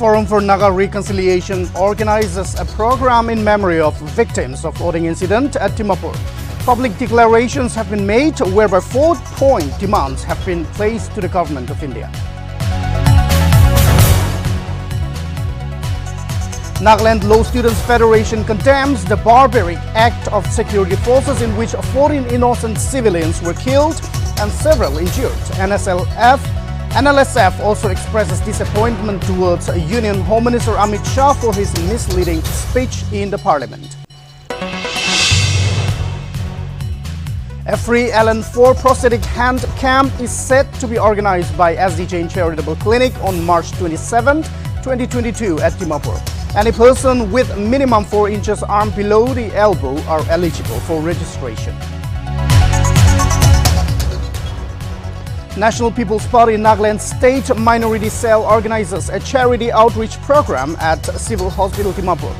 Forum for Naga Reconciliation organizes a program in memory of victims of Otting incident at Dimapur. Public declarations have been made whereby 4-point demands have been placed to the government of India. Nagaland Law Students Federation condemns the barbaric act of security forces in which 14 innocent civilians were killed and several injured. NSLF also expresses disappointment towards Union Home Minister Amit Shah for his misleading speech in the parliament. A free LN4 prosthetic hand camp is set to be organized by SD Jain Charitable Clinic on March 27, 2022 at Dimapur. Any person with minimum 4 inches arm below the elbow are eligible for registration. National People's Party Nagaland State Minority Cell organizes a charity outreach program at Civil Hospital Dimapur.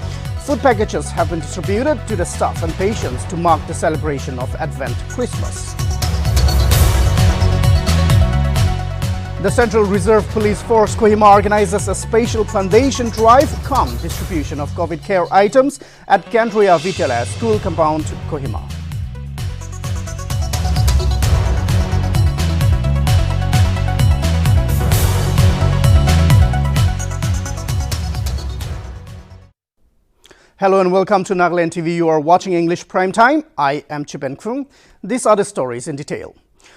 Food packages have been distributed to the staff and patients to mark the celebration of Advent Christmas. The Central Reserve Police Force Kohima organizes a special plantation drive cum distribution of COVID care items at Kandria Vidyalaya School Compound, Kohima. Hello and welcome to Nagaland TV. You are watching English Prime Time. I am Chipen Kung. These are the stories in detail.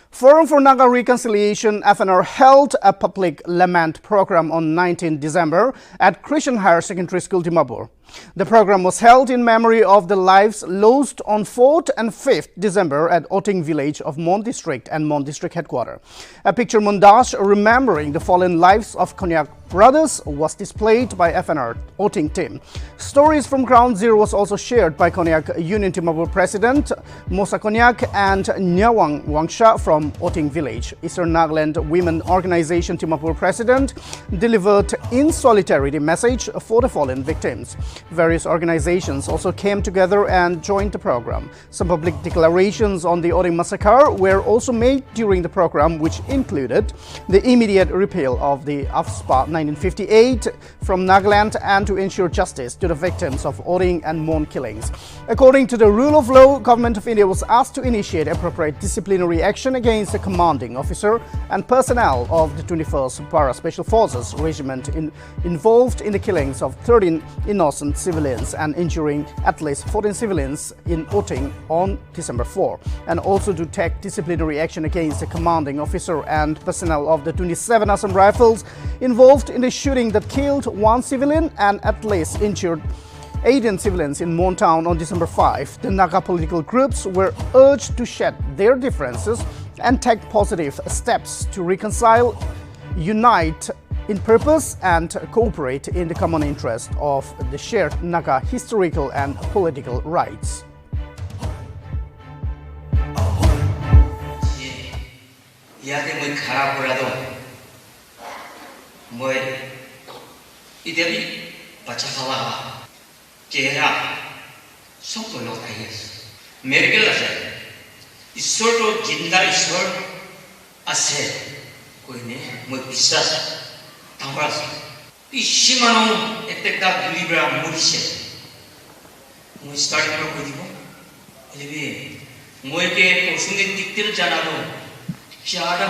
Forum for Naga Reconciliation FNR held a public lament program on 19 December at Christian Higher Secondary School Dimapur. The program was held in memory of the lives lost on 4th and 5th December at Otting village of Mon District and Mon District headquarters. A picture montage remembering the fallen lives of Konyak brothers was displayed by FNR Otting team. Stories from Ground Zero was also shared by Konyak Union Dimapur President Mosa Konyak and Nyawang Wangsha from Otting village. Eastern Nagaland Women Organization Dimapur President delivered in solidarity message for the fallen victims. Various organizations also came together and joined the program. Some public declarations on the Otting massacre were also made during the program, which included the immediate repeal of the AFSPA 1958 from Nagaland and to ensure justice to the victims of Otting and Mon killings. According to the rule of law, Government of India was asked to initiate appropriate disciplinary action against the commanding officer and personnel of the 21st Para Special Forces Regiment involved in the killings of 13 innocent civilians and injuring at least 14 civilians in Otting on December 4, and also to take disciplinary action against the commanding officer and personnel of the 27 Assam Rifles involved in the shooting that killed 1 civilian and at least injured 18 civilians in Mon Town on December 5. The Naga political groups were urged to shed their differences and take positive steps to reconcile, unite in purpose and cooperate in the common interest of the shared Naga historical and political rights. Ishimano etekta libra murishe. Mo start karo kodibo. Elebi moike posungin diktir janado. Chara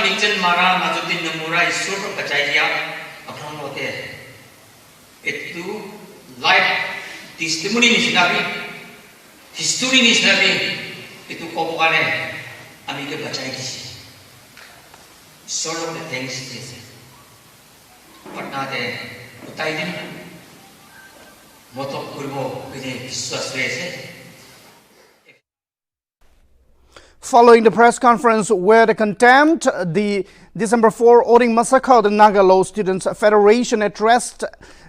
migjan mara majutin namura isoto kachaiya apram hote. Etu life testimony nisnabi history nisnabi etu kopokane amike bachai kisi. Sort of the things is but not a Utaidim Moto Kurbo with a Following the press conference where they condemned the December 4 Otting massacre, the Naga Law Students Federation addressed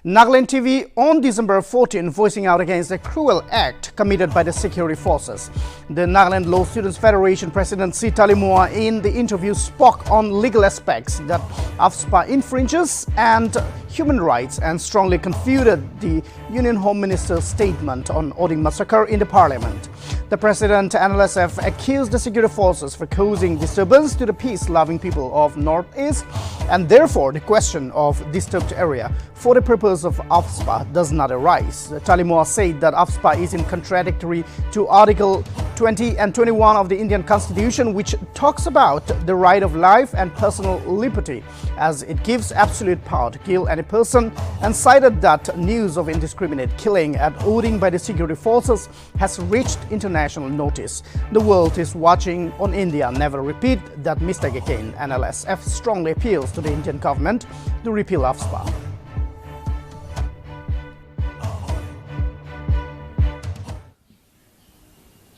Nagaland TV on December 14, voicing out against the cruel act committed by the security forces. The Nagaland Law Students Federation President Sita Limua in the interview spoke on legal aspects that AFSPA infringes and human rights and strongly confuted the Union Home Minister's statement on Otting massacre in the parliament. The President NSLF accused the security forces for causing disturbance to the peace-loving people of Northeast, and therefore the question of disturbed area for the purpose of AFSPA does not arise. Talimua said that AFSPA is in contradictory to Article 20 and 21 of the Indian Constitution, which talks about the right of life and personal liberty, as it gives absolute power to kill any person, and cited that news of indiscriminate killing at Otting by the security forces has reached international notice. The world is watching on India. Never repeat that mistake again. NSLF strongly appeals to the Indian government to repeal AFSPA.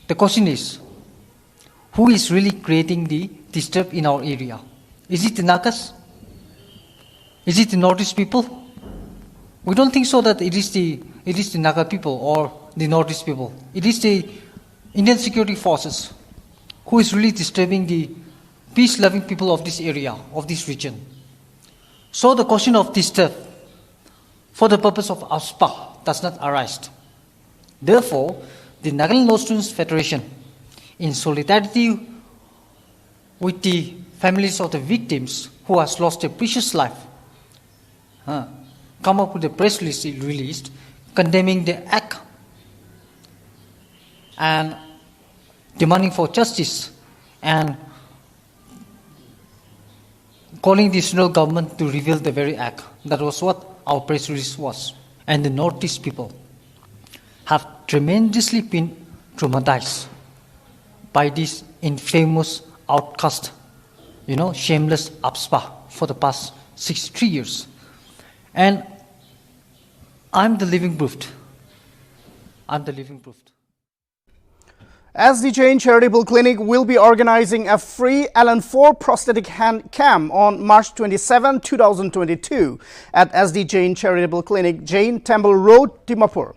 The question is, who is really creating the disturb in our area? Is it the Nagas? Is it the Northeast people? We don't think so that it is the Naga people or the Northeast people. It is the Indian security forces who is really disturbing the peace-loving people of this area, of this region. So the question of disturb for the purpose of AFSPA does not arise. Therefore, the Nagaland Law Students Federation, in solidarity with the families of the victims who has lost their precious life, come up with a press release condemning the act and demanding for justice and calling the central government to reveal the very act. That was what our press release was. And the Northeast people have tremendously been traumatized by this infamous outcast, shameless AFSPA for the past 63 years. And I'm the living proof. SD Jain Charitable Clinic will be organizing a free Nltv prosthetic hand cam on March 27, 2022 at SD Jain Charitable Clinic, Jain Temple Road, Dimapur.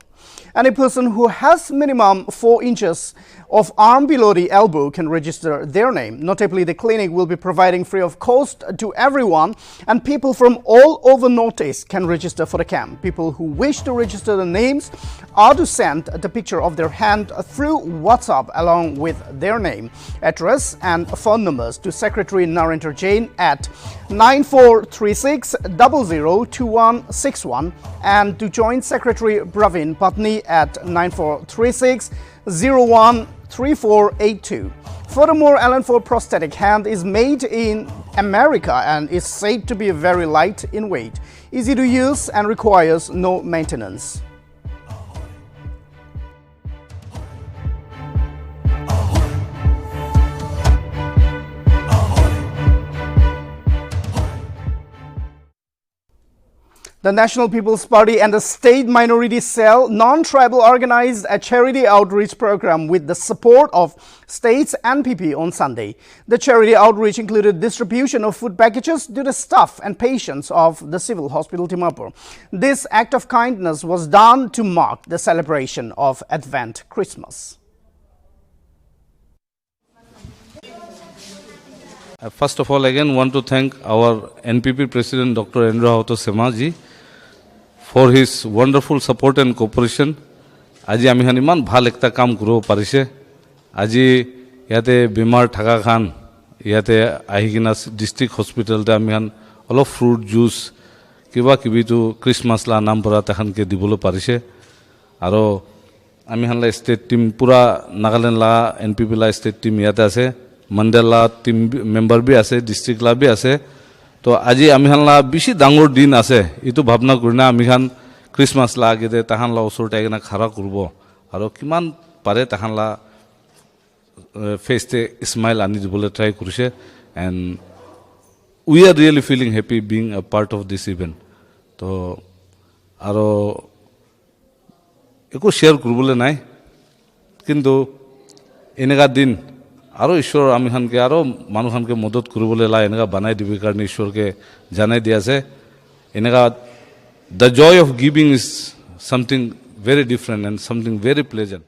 Any person who has minimum 4 inches of arm below the elbow can register their name. Notably, the clinic will be providing free of cost to everyone, and people from all over Northeast can register for the camp. People who wish to register their names are to send the picture of their hand through WhatsApp along with their name, address and phone numbers to Secretary Narendra Jain at 9436 002161 and to Joint Secretary Bravin Patni at 9436 013482. Furthermore, Nltv prosthetic hand is made in America and is said to be very light in weight, easy to use and requires no maintenance. The National People's Party and the State Minority Cell Non-Tribal organized a charity outreach program with the support of states and NPP on Sunday. The charity outreach included distribution of food packages to the staff and patients of the Civil Hospital Dimapur. This act of kindness was done to mark the celebration of Advent Christmas. First of all, again want to thank our NPP President Dr. Endrahoto Semaji for his wonderful support and cooperation. Aji ami han iman bhal ekta kam kuro parise. Aji yate bimar thaka khan yate ahikina district hospital te ami han olof fruit juice kiba kibi tu Christmas la naam pora takhan ke dibolo parise. Aro ami han la state team pura Nagaland la NPP la state team yate ase, Mandela team member bhi ase, district la bhi ase. तो আজি আমি হানলা বেশি ডাঙৰ দিন আছে ইটো ভাবনা কৰিনা আমি হান ক্রিসমাস লাগে দে তাহানলা ওচৰতে এগনা খাৰা কৰব আৰু কিমান পাৰে তাহানলা ফেসতে স্মাইল আনি দিবলৈ ট্রাই কৰিছে and we are really feeling happy being a part of this event তো আৰু একো শেয়ার কৰিবলৈ নাই কিন্তু এনেকা দিন আৰু ঈশ্বৰ আমি খানকে আৰু মানুহ খানকে মদত কৰিবলৈ লা এনেকা বনাই দিবি কাৰণে ঈশ্বৰকে জানাই দিয়া আছে এনেকা the joy of giving is something very different and something very pleasant.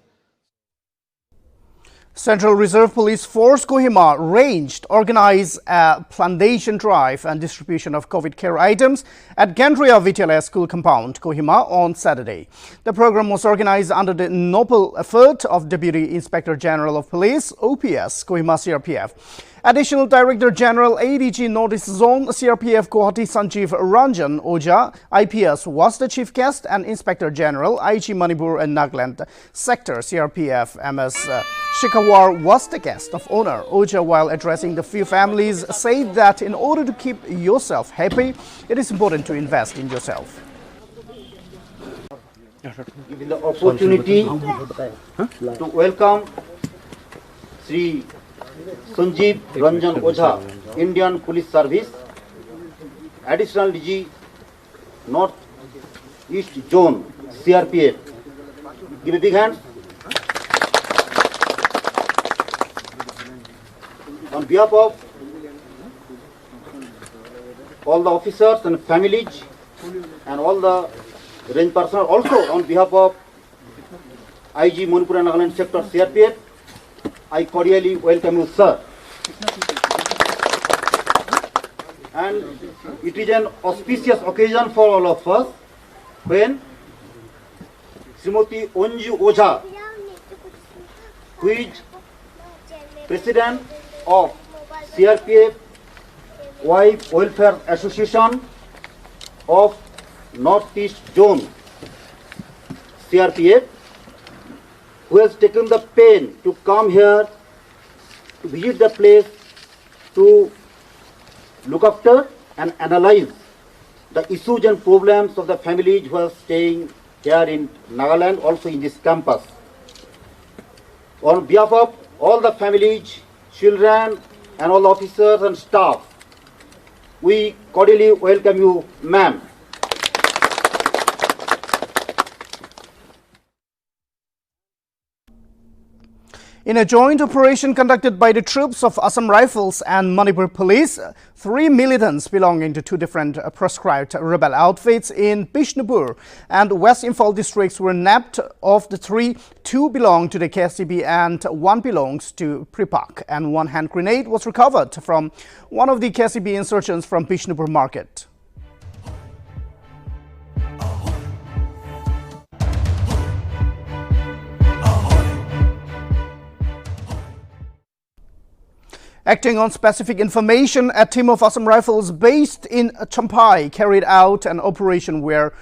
Central Reserve Police Force Kohima ranged organized a plantation drive and distribution of COVID care items at Gandria Vidyalaya School compound, Kohima, on Saturday. The program was organized under the noble effort of Deputy Inspector General of Police, OPS, Kohima CRPF. Additional Director General ADG Northeast Zone CRPF Guwahati Sanjeev Ranjan Oja IPS was the chief guest, and Inspector General IG Manipur and Nagaland Sector CRPF MS Shikawar was the guest of honor. Oja, while addressing the few families, said that in order to keep yourself happy, it is important to invest in yourself. Given the opportunity to welcome Sri Sanjeev Ranjan Oja, Indian Police Service, Additional DG North East Zone, CRPF. Give a big hand. On behalf of all the officers and families and all the range personnel, also on behalf of IG Manipur and Nagaland Sector CRPF, I cordially welcome you, sir. And it is an auspicious occasion for all of us when Srimati Onju Oja, who is President of CRPF Wife Welfare Association of Northeast Zone, CRPF, who has taken the pain to come here to visit the place to look after and analyze the issues and problems of the families who are staying here in Nagaland, also in this campus. On behalf of all the families, children and all officers and staff, we cordially welcome you, ma'am. In a joint operation conducted by the troops of Assam Rifles and Manipur Police, 3 militants belonging to two different proscribed rebel outfits in Bishnupur and West Imphal districts were nabbed. Of the three, 2 belong to the KSCB and 1 belongs to Pripak, and 1 hand grenade was recovered from one of the KSCB insurgents from Bishnupur market. Acting on specific information, a team of Assam Rifles based in Champai carried out an operation where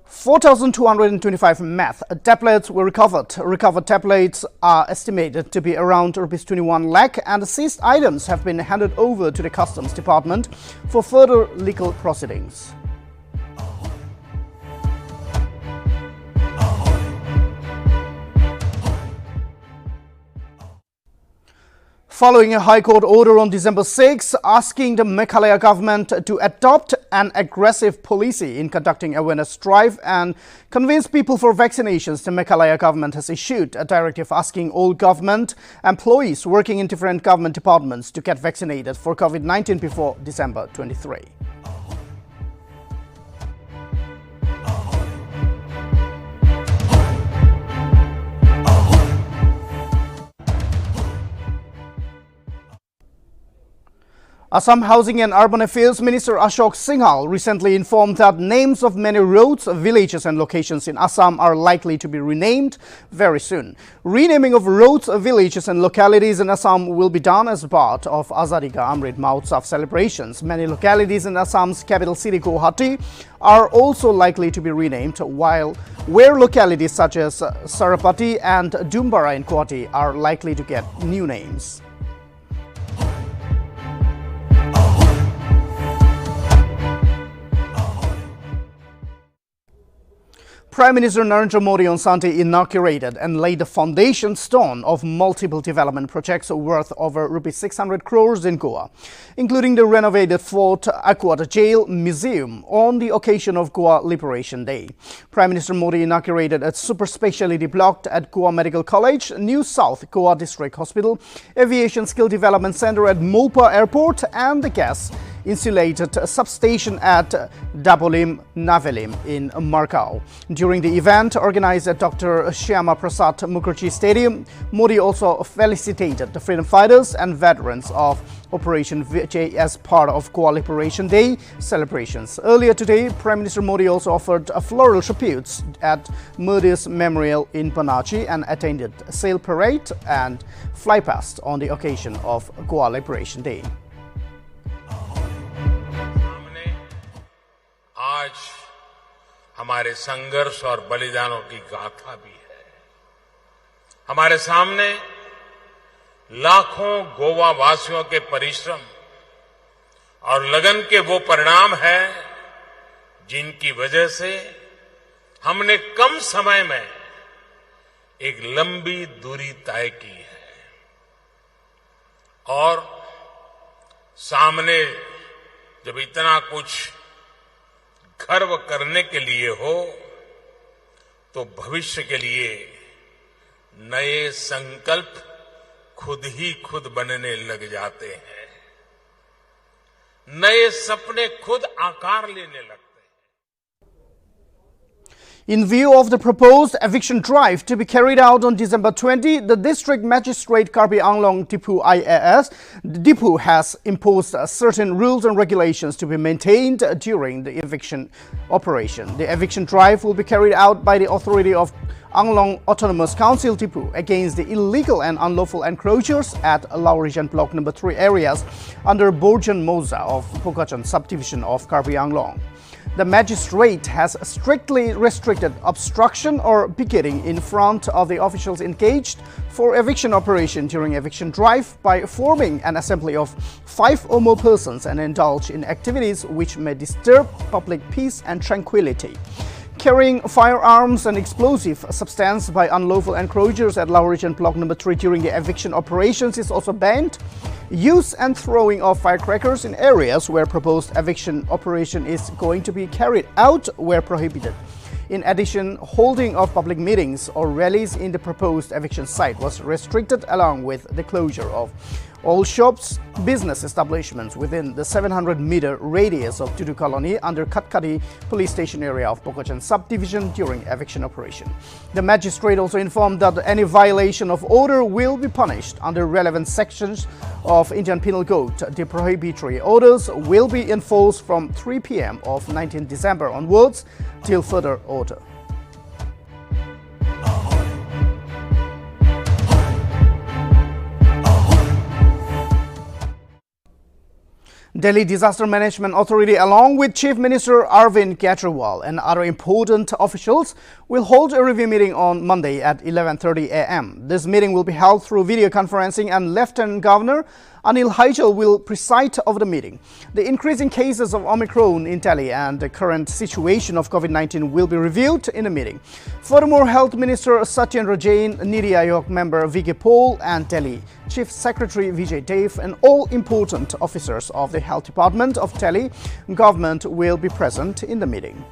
4,225 meth tablets were recovered. Recovered tablets are estimated to be around Rs 21 lakh, and the seized items have been handed over to the Customs Department for further legal proceedings. Following a High Court order on December 6 asking the Meghalaya government to adopt an aggressive policy in conducting awareness drive and convince people for vaccinations, the Meghalaya government has issued a directive asking all government employees working in different government departments to get vaccinated for COVID-19 before December 23. Assam Housing and Urban Affairs Minister Ashok Singhal recently informed that names of many roads, villages and locations in Assam are likely to be renamed very soon. Renaming of roads, villages and localities in Assam will be done as part of Azadi Ka Amrit Mahotsav celebrations. Many localities in Assam's capital city Guwahati are also likely to be renamed, where localities such as Sarapati and Dumbara in Guwahati are likely to get new names. Prime Minister Narendra Modi on Sunday inaugurated and laid the foundation stone of multiple development projects worth over Rs 600 crores in Goa, including the renovated Fort Aquat Jail Museum on the occasion of Goa Liberation Day. Prime Minister Modi inaugurated a super specialty block at Goa Medical College, New South Goa District Hospital, Aviation Skill Development Center at Mopa Airport, and the gas insulated substation at Dabolim Navelim in Margao. During the event organized at Dr. Shyama Prasad Mukherjee Stadium, Modi also felicitated the freedom fighters and veterans of Operation Vijay as part of Goa Liberation Day celebrations. Earlier today, Prime Minister Modi also offered floral tributes at Modi's Memorial in Panaji and attended a sail parade and fly past on the occasion of Goa Liberation Day. आज हमारे संघर्ष और बलिदानों की गाथा भी है। हमारे सामने लाखों गोवा वासियों के परिश्रम और लगन के वो परिणाम है जिनकी वजह से हमने कम समय में एक लंबी दूरी तय की है और सामने जब इतना कुछ गर्व करने के लिए हो तो भविष्य के लिए नए संकल्प खुद ही खुद बनने लग जाते हैं, नए सपने खुद आकार लेने लगते हैं। In view of the proposed eviction drive to be carried out on December 20, the District Magistrate Karbi Anglong Tipu IAS Dipu has imposed certain rules and regulations to be maintained during the eviction operation. The eviction drive will be carried out by the authority of Anglong Autonomous Council Tipu against the illegal and unlawful encroachers at Laurijan Block No. 3 areas under Borjan Moza of Pokachan subdivision of Karbi Anglong. The magistrate has strictly restricted obstruction or picketing in front of the officials engaged for eviction operation during eviction drive by forming an assembly of 5 or more persons and indulge in activities which may disturb public peace and tranquility. Carrying firearms and explosive substance by unlawful encroachers at Laurijan Block No. 3 during the eviction operations is also banned. Use and throwing of firecrackers in areas where proposed eviction operation is going to be carried out were prohibited. In addition, holding of public meetings or rallies in the proposed eviction site was restricted along with the closure of all shops, business establishments within the 700-meter radius of Tutu Colony under Katkadi police station area of Pokachan subdivision during eviction operation. The magistrate also informed that any violation of order will be punished under relevant sections of Indian Penal Code. The prohibitory orders will be enforced from 3 p.m. of 19 December onwards till further order. Delhi Disaster Management Authority, along with Chief Minister Arvind Kejriwal and other important officials, will hold a review meeting on Monday at 11:30 a.m. This meeting will be held through video conferencing and Lieutenant Governor Nltv will preside over the meeting. The increasing cases of Omicron in Delhi and the current situation of COVID-19 will be reviewed in the meeting. Furthermore, Health Minister Satyendra Jain, Niti Aayog member V.K. Paul and Delhi Chief Secretary Vijay Dev and all important officers of the Health Department of Delhi government will be present in the meeting.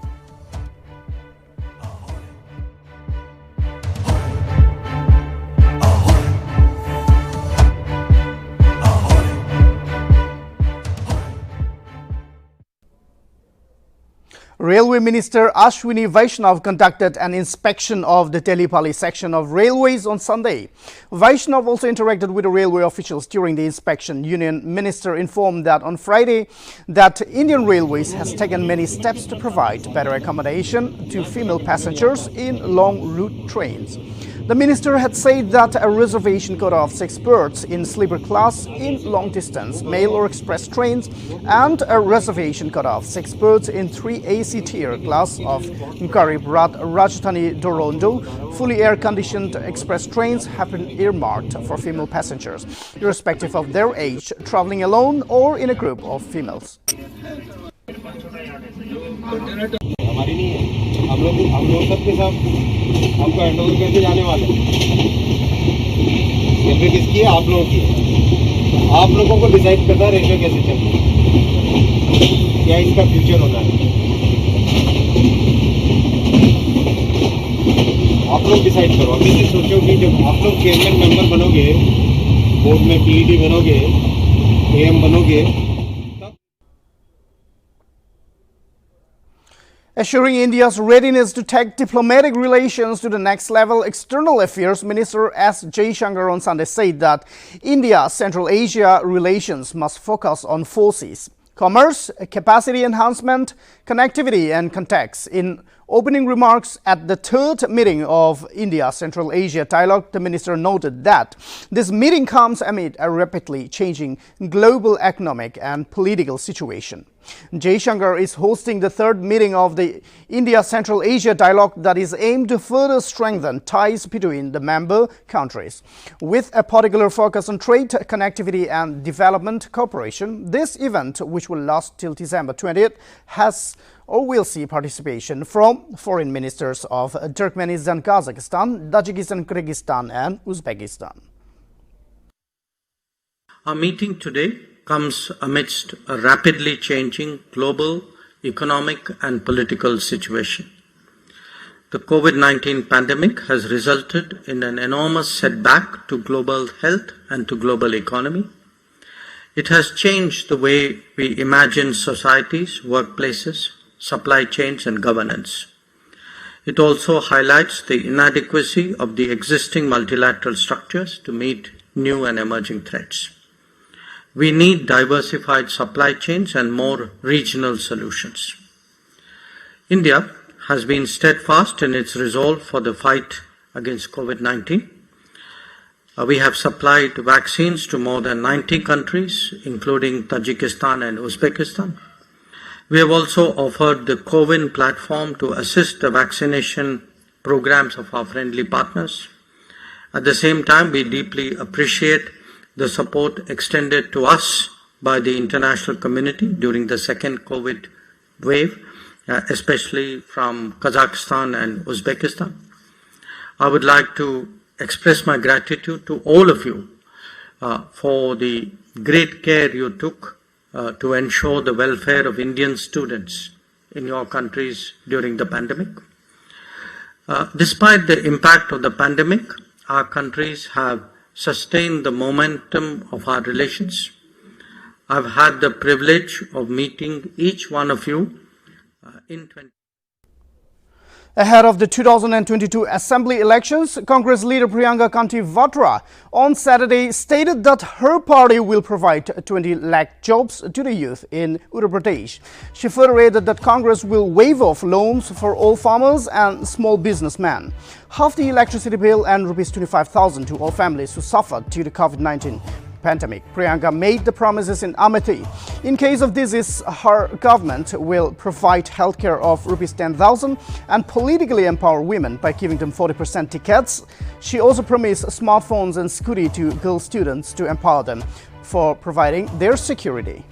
Railway Minister Ashwini Vaishnav conducted an inspection of the Delhi-Pali section of railways on Sunday. Vaishnav also interacted with the railway officials during the inspection. Union Minister informed that on Friday that Indian Railways has taken many steps to provide better accommodation to female passengers in long route trains. The minister had said that a reservation quota of 6 berths in sleeper class in long-distance mail or express trains and a reservation quota of 6 berths in 3 AC tier class of Garib Rath Rajdhani Dorondo fully air-conditioned express trains have been earmarked for female passengers, irrespective of their age, traveling alone or in a group of females. हमारी नहीं है, हम लोग सबके सब हमको handover करके जाने वाले हैं। ये फिर किसकी है? आप लोगों की है। आप लोगों को डिसाइड करना है रेलवे कैसे चलती है, क्या इसका फ्यूचर होना है, आप लोग डिसाइड करो। अभी से सोचो कि जब आप लोग चेयरमैन मेंबर बनोगे, बोर्ड में पीईडी बनोगे, एएम बनोगे। Assuring India's readiness to take diplomatic relations to the next level, External Affairs Minister S. Jaishankar on Sunday said that India-Central Asia relations must focus on four Cs: commerce, capacity enhancement, connectivity and contacts. In opening remarks at the third meeting of India-Central Asia Dialogue, the minister noted that this meeting comes amid a rapidly changing global economic and political situation. Jaishankar is hosting the third meeting of the India-Central Asia Dialogue that is aimed to further strengthen ties between the member countries. With a particular focus on trade, connectivity and development cooperation, this event, which will last till December 20th, has or will see participation from foreign ministers of Turkmenistan, Kazakhstan, Tajikistan, Kyrgyzstan and Uzbekistan. Our meeting today comes amidst a rapidly changing global economic and political situation. The COVID-19 pandemic has resulted in an enormous setback to global health and to global economy. It has changed the way we imagine societies, workplaces, supply chains and governance. It also highlights the inadequacy of the existing multilateral structures to meet new and emerging threats. We need diversified supply chains and more regional solutions. India has been steadfast in its resolve for the fight against COVID-19. We have supplied vaccines to more than 90 countries, including Tajikistan and Uzbekistan. We have also offered the CoWIN platform to assist the vaccination programs of our friendly partners. At the same time, we deeply appreciate the support extended to us by the international community during the second COVID wave, especially from Kazakhstan and Uzbekistan. I would like to express my gratitude to all of you for the great care you took to ensure the welfare of Indian students in your countries during the pandemic. Despite the impact of the pandemic, our countries have sustained the momentum of our relations. I've had the privilege of meeting each one of you in 20. Ahead of the 2022 Assembly elections, Congress leader Priyanka Kanti Vatra on Saturday stated that her party will provide 20 lakh jobs to the youth in Uttar Pradesh. She further added that Congress will waive off loans for all farmers and small businessmen, half the electricity bill and Rs 25,000 to all families who suffered due to COVID-19 pandemic. Priyanka made the promises in Amethi. In case of disease, her government will provide healthcare of Rs 10,000 and politically empower women by giving them 40% tickets. She also promised smartphones and scooty to girl students to empower them for providing their security.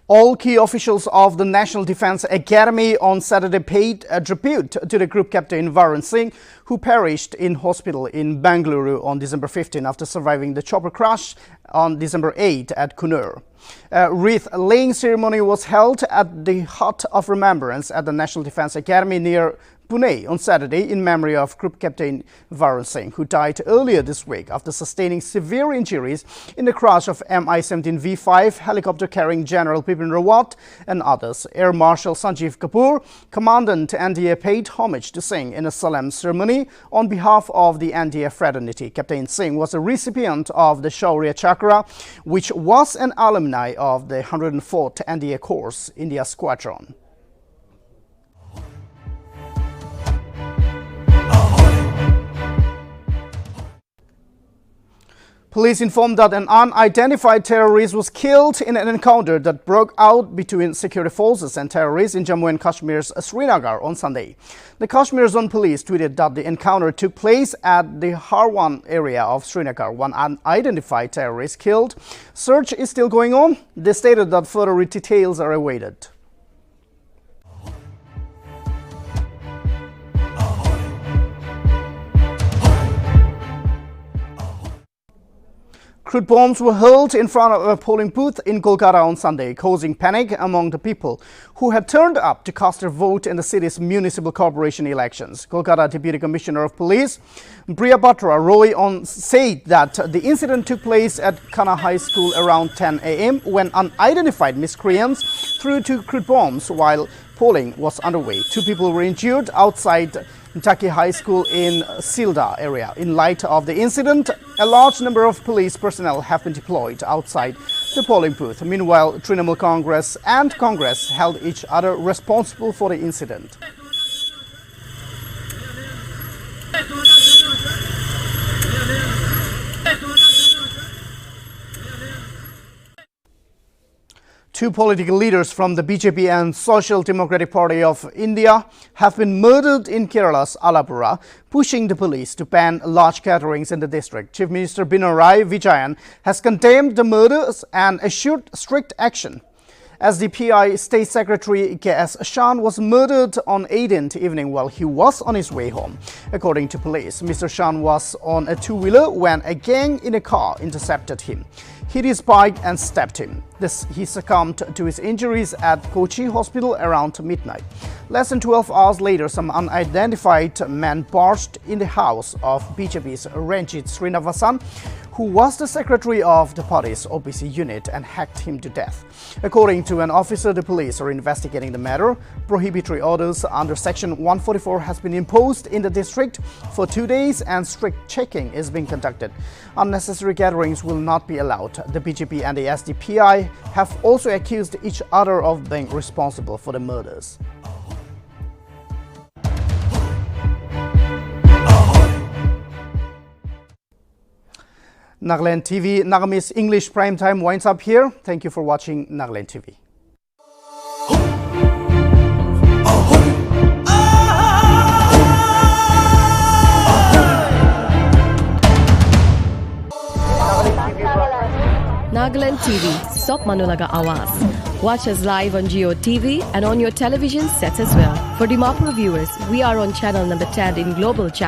All key officials of the National Defence Academy on Saturday paid a tribute to the group captain Varun Singh, who perished in hospital in Bengaluru on December 15 after surviving the chopper crash on December 8 at Kashmir. A wreath-laying ceremony was held at the Hut of Remembrance at the National Defence Academy near Pune on Saturday in memory of Group Captain Varun Singh, who died earlier this week after sustaining severe injuries in the crash of Mi-17 V5 helicopter carrying General Bipin Rawat and others. Air Marshal Sanjeev Kapoor, Commandant NDA, paid homage to Singh in a solemn ceremony on behalf of the NDA fraternity. Captain Singh was a recipient of the Shaurya Chakra, which was an alumni of the 104th NDA Corps India Squadron. Police informed that an unidentified terrorist was killed in an encounter that broke out between security forces and terrorists in Jammu and Kashmir's Srinagar on Sunday. The Kashmir Zone Police tweeted that the encounter took place at the Harwan area of Srinagar. One unidentified terrorist killed. Search is still going on. They stated that further details are awaited. Crude bombs were hurled in front of a polling booth in Kolkata on Sunday, causing panic among the people who had turned up to cast their vote in the city's municipal corporation elections. Kolkata Deputy Commissioner of Police Priya Batra Roy said that the incident took place at Kana High School around 10 a.m. when unidentified miscreants threw 2 crude bombs while polling was underway. 2 people were injured outside Taki High School in Silda area. In light of the incident, a large number of police personnel have been deployed outside the polling booth. Meanwhile, Trinamool Congress and Congress held each other responsible for the incident. Two political leaders from the BJP and Social Democratic Party of India have been murdered in Kerala's Alappuzha, pushing the police to ban large gatherings in the district. Chief Minister Pinarayi Vijayan has condemned the murders and assured strict action. As the PI State Secretary K.S. Shan was murdered on 18th evening while he was on his way home. According to police, Mr. Shan was on a two-wheeler when a gang in a car intercepted him, hit his bike and stabbed him. He succumbed to his injuries at Kochi Hospital around midnight. Less than 12 hours later, some unidentified men barged in the house of BJP's Ranjit Srinivasan, who was the secretary of the party's OBC unit, and hacked him to death. According to an officer, the police are investigating the matter. Prohibitory orders under Section 144 has been imposed in the district for 2 days and strict checking is being conducted. Unnecessary gatherings will not be allowed. The BJP and the SDPI have also accused each other of being responsible for the murders. Nltv Nagamese English Primetime winds up here. Thank you for watching Nltv. Nagaland TV, Sop Manulaga Awas. Watch us live on Geo TV and on your television sets as well. For Dimapur viewers, we are on channel number 10 in Global Channel.